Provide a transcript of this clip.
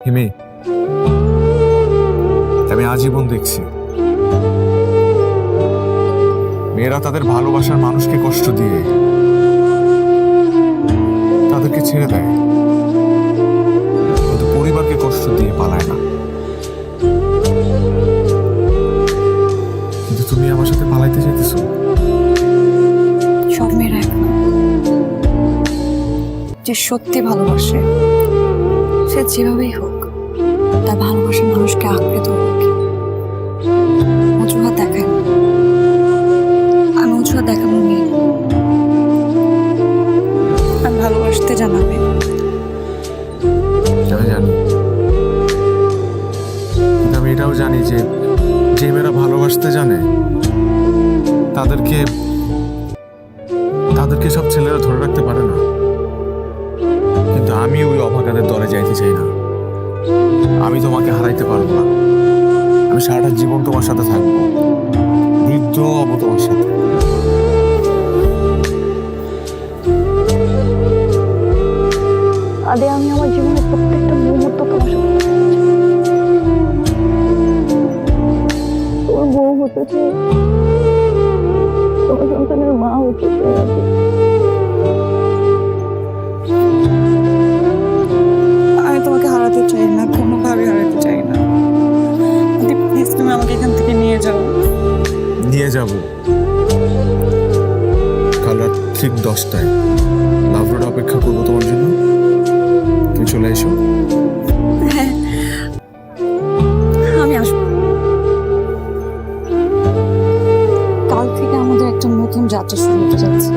হিমি, আমি আজীবন দেখছি মেয়েরা তাদের ভালোবাসার মানুষকে কষ্ট দিয়ে তাদেরকে ছেড়ে দেয়, কিন্তু পরিবারকে কষ্ট দিয়ে পালায় না। কিন্তু তুমি আমার সাথে পালাইতে চাইতেছো। সব মেয়েরা এক না। যে সত্যি ভালোবাসে সে যেভাবেই হোক তার ভালোবাসার মানুষকে আঁকড়ে ধরবে। অজুহাত দেখায় না। আমি অজুহাত দেখানো নেই। আমি ভালোবাসতে জানাবে। আমি জানি, কিন্তু আমি এটাও জানি যে যে মেয়েরা ভালোবাসতে জানে তাদেরকে তাদেরকে সব ছেলেরা ধরে রাখতে পারে না। কিন্তু আমি ওই অভাগাদের দলে যাইতে চাই না। আমি তোমাকে হারাইতে পারবো না। আমি সারাটা জীবন তোমার সাথে থাকবো, বৃদ্ধ হবো তোমার সাথে। আদে আমি আমার জীবনের প্রত্যেকটা মুহূর্ত তোমার সাথে তোমার বউ হতে চাই, তোমার সন্তানের মা হতে চাই। আমি তোমাকে হারাতে চাই না, কোনোভাবে হারাতে চাই না। প্লিজ তুমি আমাকে এখান থেকে নিয়ে যাও। নিয়ে যাব কাল রাত ঠিক 10টায় লাভ রোড অপেক্ষা করবো তোমার জন্য। তুমি চলে এসো। হ্যাঁ, আমি আসবো। কাল থেকে আমাদের একটা নতুন যাত্রা শুরু হতে যাচ্ছে।